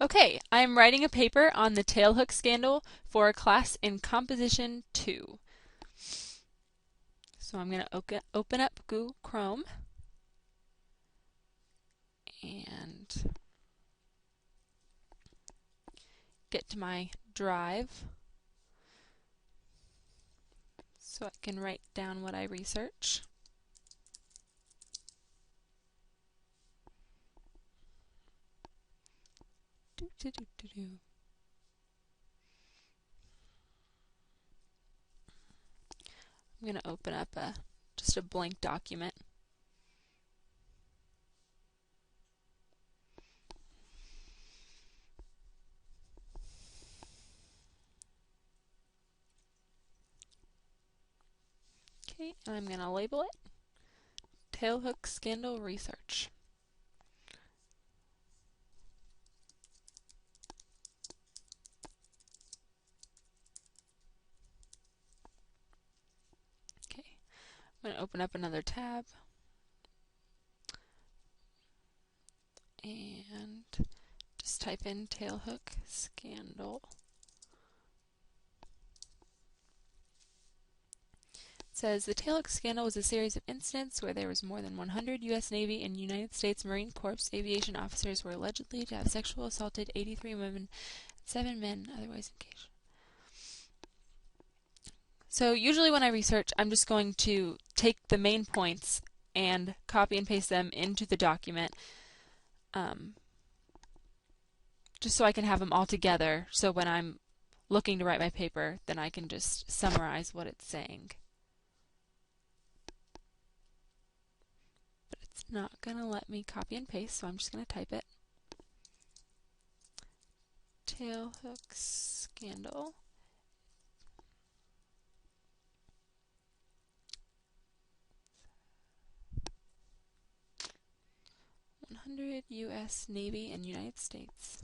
Okay, I'm writing a paper on the tailhook scandal for a class in Composition 2. So I'm going to open up Google Chrome and get to my drive so I can write down what I research. I'm going to open up just a blank document. Okay, and I'm going to label it Tailhook Scandal Research. Okay, I'm going to open up another tab and just type in tailhook scandal. It says the tailhook scandal was a series of incidents where there was more than 100 U.S. Navy and United States Marine Corps aviation officers were allegedly to have sexually assaulted 83 women and 7 men otherwise engaged. So usually when I research, I'm just going to take the main points and copy and paste them into the document, just so I can have them all together, so when I'm looking to write my paper, then I can just summarize what it's saying. But it's not going to let me copy and paste, so I'm just going to type it. Tailhook scandal. U.S. Navy and United States.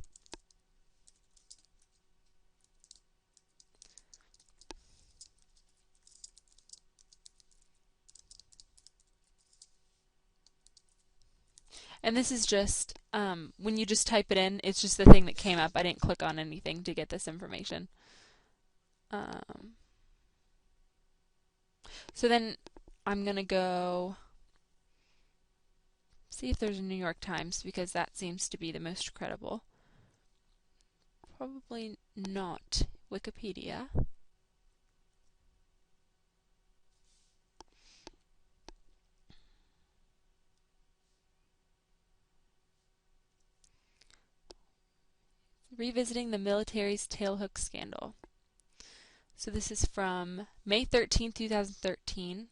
And this is just, when you just type it in, it's just the thing that came up. I didn't click on anything to get this information. So then I'm going to go see if there's a New York Times, because that seems to be the most credible. Probably not Wikipedia. Revisiting the military's tailhook scandal. So this is from May 13, 2013.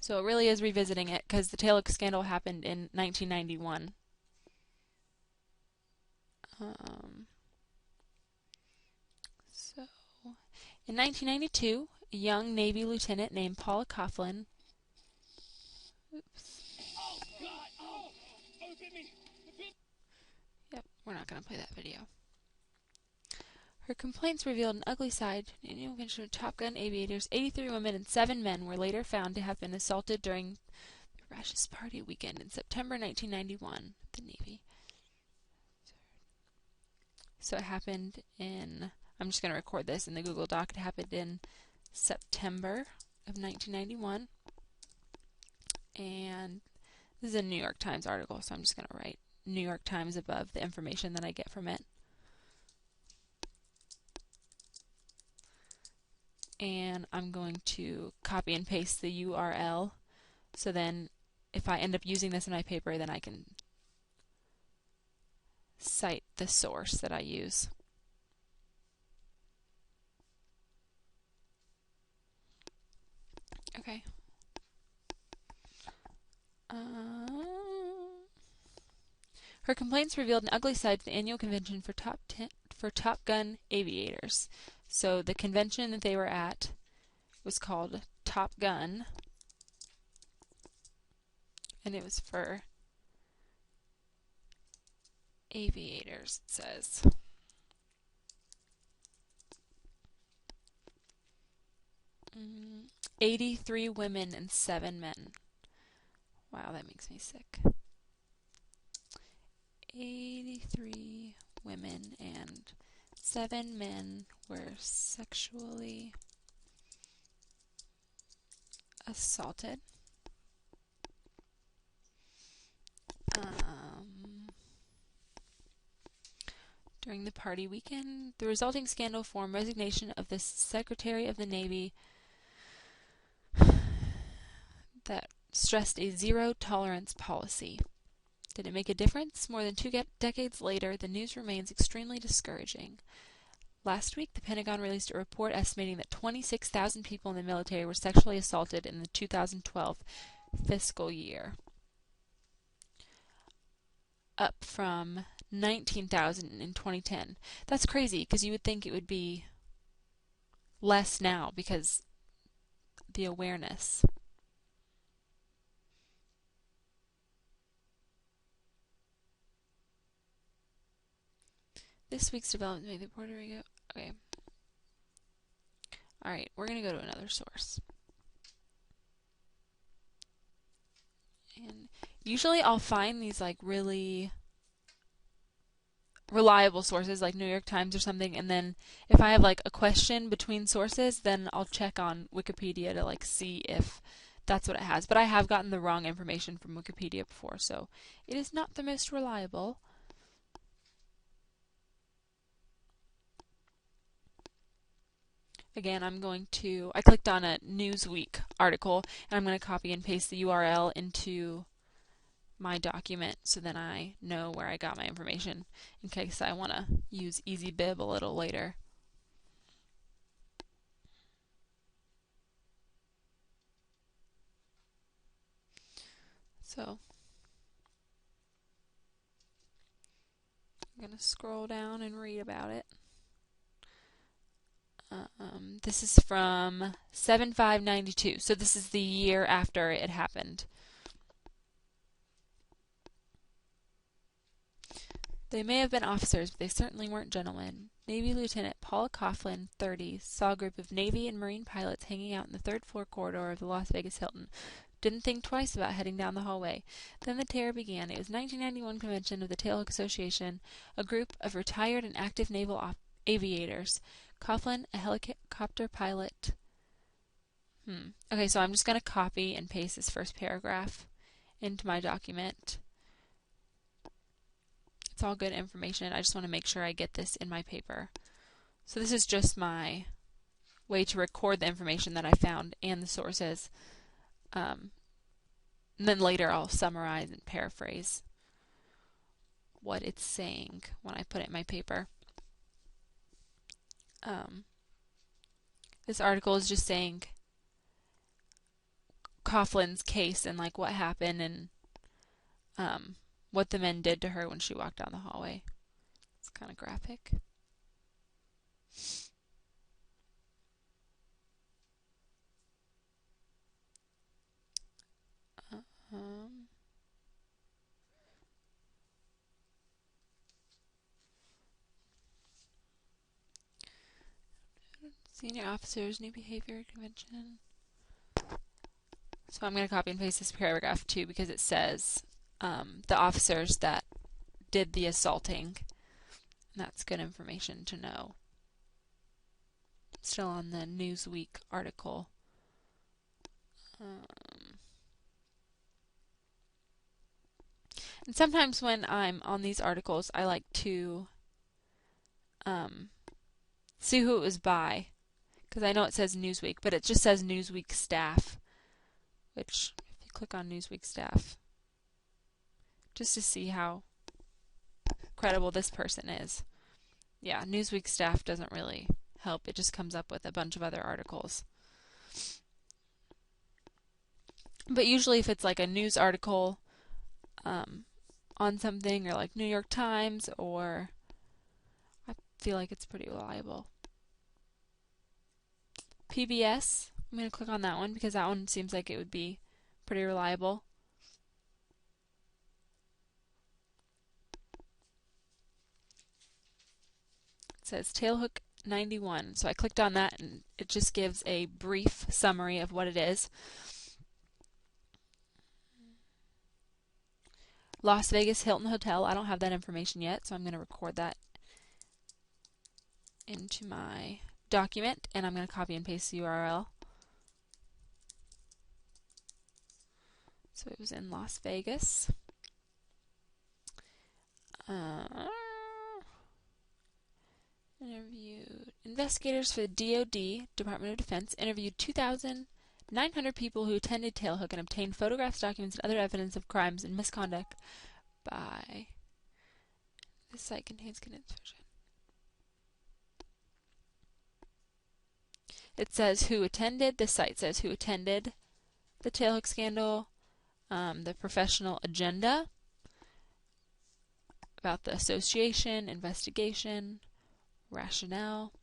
So it really is revisiting it, because the tailhook scandal happened in 1991. So in 1992, a young Navy lieutenant named Paula Coughlin. Yep, we're not going to play that video. Her complaints revealed an ugly side. In an intervention of Top Gun aviators, 83 women and 7 men were later found to have been assaulted during the raucous party weekend in September 1991 at the Navy. So it happened in, I'm just going to record this in the Google Doc, it happened in September of 1991. And this is a New York Times article, so I'm just going to write New York Times above the information that I get from it. And I'm going to copy and paste the URL, so then if I end up using this in my paper, then I can cite the source that I use. Okay. Her complaints revealed an ugly side to the annual convention for Top Gun aviators. So the convention that they were at was called Top Gun, and it was for aviators, it says. Mm, 83 women and 7 men. Wow, that makes me sick. 83 83 women and 7 men were sexually assaulted. During the party weekend, the resulting scandal formed resignation of the Secretary of the Navy that stressed a zero-tolerance policy. Did it make a difference? More than 2 decades later, the news remains extremely discouraging. Last week, the Pentagon released a report estimating that 26,000 people in the military were sexually assaulted in the 2012 fiscal year, up from 19,000 in 2010. That's crazy, because you would think it would be less now because the awareness. This week's development made the Puerto Rico. Okay. Alright, we're going to go to another source. And usually I'll find these like really reliable sources like New York Times or something, and then if I have like a question between sources, then I'll check on Wikipedia to like see if that's what it has. But I have gotten the wrong information from Wikipedia before, so it is not the most reliable. Again, I clicked on a Newsweek article, and I'm going to copy and paste the URL into my document so then I know where I got my information in case I want to use EasyBib a little later. So I'm going to scroll down and read about it. This is from 7/5/92, so this is the year after it happened. They may have been officers, but they certainly weren't gentlemen. Navy Lieutenant Paul Coughlin, 30, saw a group of Navy and Marine pilots hanging out in the third-floor corridor of the Las Vegas Hilton. Didn't think twice about heading down the hallway. Then the terror began. It was 1991 convention of the Tailhook Association, a group of retired and active naval aviators. Coughlin, a helicopter pilot. Okay, so I'm just going to copy and paste this first paragraph into my document. It's all good information. I just want to make sure I get this in my paper. So this is just my way to record the information that I found and the sources. And then later I'll summarize and paraphrase what it's saying when I put it in my paper. This article is just saying Coughlin's case and like what happened and what the men did to her when she walked down the hallway. It's kind of graphic. Senior officers, new behavior convention. So I'm going to copy and paste this paragraph too because it says the officers that did the assaulting. And that's good information to know. Still on the Newsweek article. And sometimes when I'm on these articles, I like to see who it was by. Because I know it says Newsweek, but it just says Newsweek staff. Which, if you click on Newsweek staff, just to see how credible this person is. Yeah, Newsweek staff doesn't really help. It just comes up with a bunch of other articles. But usually if it's like a news article on something, or like New York Times, or I feel like it's pretty reliable. PBS, I'm going to click on that one because that one seems like it would be pretty reliable. It says Tailhook 91, so I clicked on that and it just gives a brief summary of what it is. Las Vegas Hilton Hotel. I don't have that information yet, so I'm going to record that into my document, and I'm going to copy and paste the URL. So it was in Las Vegas. Interviewed investigators for the DoD, Department of Defense, interviewed 2,900 people who attended Tailhook and obtained photographs, documents, and other evidence of crimes and misconduct by. This site contains condensed version. It says who attended. This site says who attended the Tailhook scandal, the professional agenda, about the association, investigation, rationale.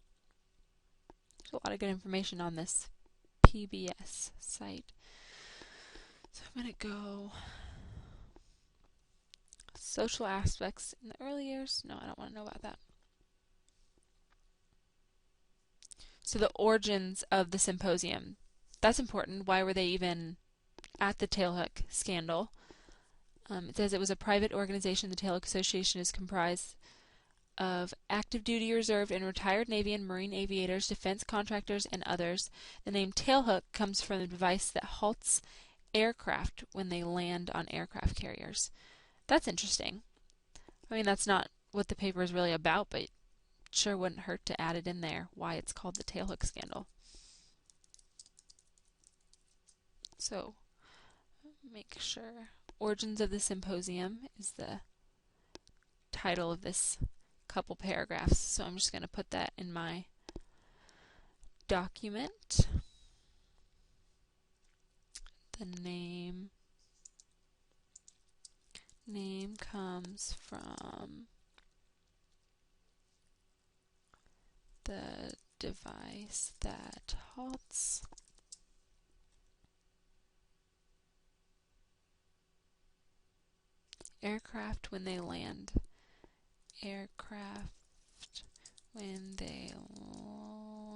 There's a lot of good information on this PBS site. So I'm going to go social aspects in the early years. No, I don't want to know about that. So the origins of the symposium. That's important. Why were they even at the Tailhook scandal? It says it was a private organization. The Tailhook Association is comprised of active duty, reserve, and retired Navy and Marine aviators, defense contractors, and others. The name tailhook comes from the device that halts aircraft when they land on aircraft carriers. That's interesting. I mean, that's not what the paper is really about, but it sure wouldn't hurt to add it in there, why it's called the Tailhook scandal. So, make sure. Origins of the Symposium is the title of this couple paragraphs, so I'm just going to put that in my document. The name comes from the device that halts aircraft when they land. Aircraft when they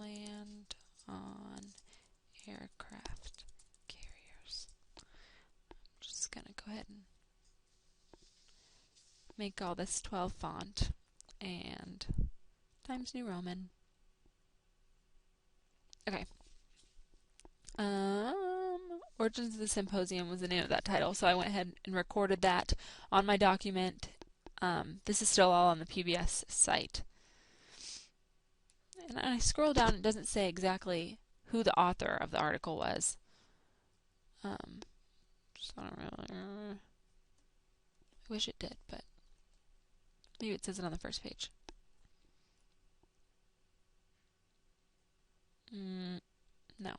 land on aircraft carriers. I'm just going to go ahead and make all this 12 font and Times New Roman. Okay. Origins of the Symposium was the name of that title, so I went ahead and recorded that on my document. This is still all on the PBS site. And I scroll down, it doesn't say exactly who the author of the article was. Just I don't really. I wish it did, but maybe it says it on the first page. No.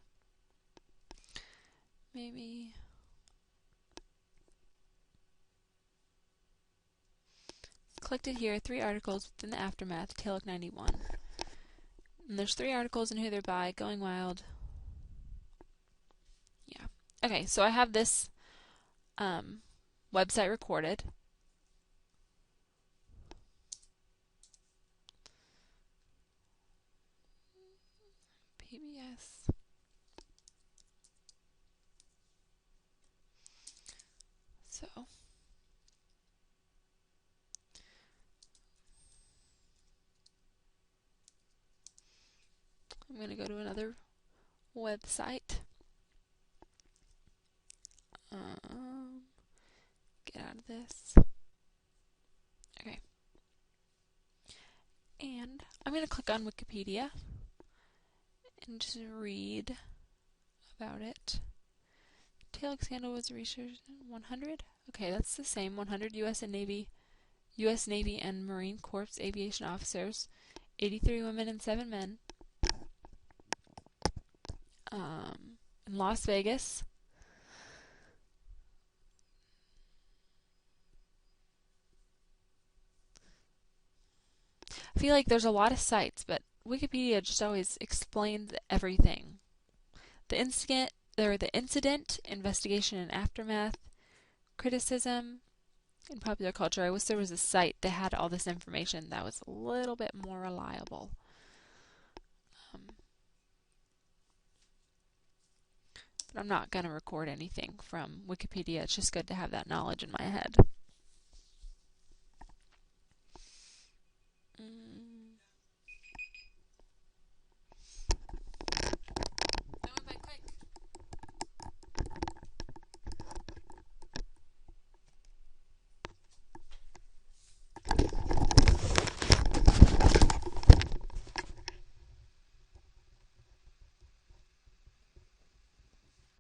Maybe. Collected here 3 articles within the aftermath, Tailhook 91. And there's 3 articles and who they're by, Going Wild. Yeah. Okay, so I have this website recorded. PBS. So. I'm going to go to another website. Get out of this. Okay. And I'm going to click on Wikipedia and just read about it. Tailhook scandal was researched 100? Okay, that's the same. 100 U.S. Navy and Marine Corps aviation officers, 83 women and 7 men. In Las Vegas. I feel like there's a lot of sites, but Wikipedia just always explains everything. The incident, investigation and aftermath, criticism, in popular culture. I wish there was a site that had all this information that was a little bit more reliable. But I'm not going to record anything from Wikipedia. It's just good to have that knowledge in my head.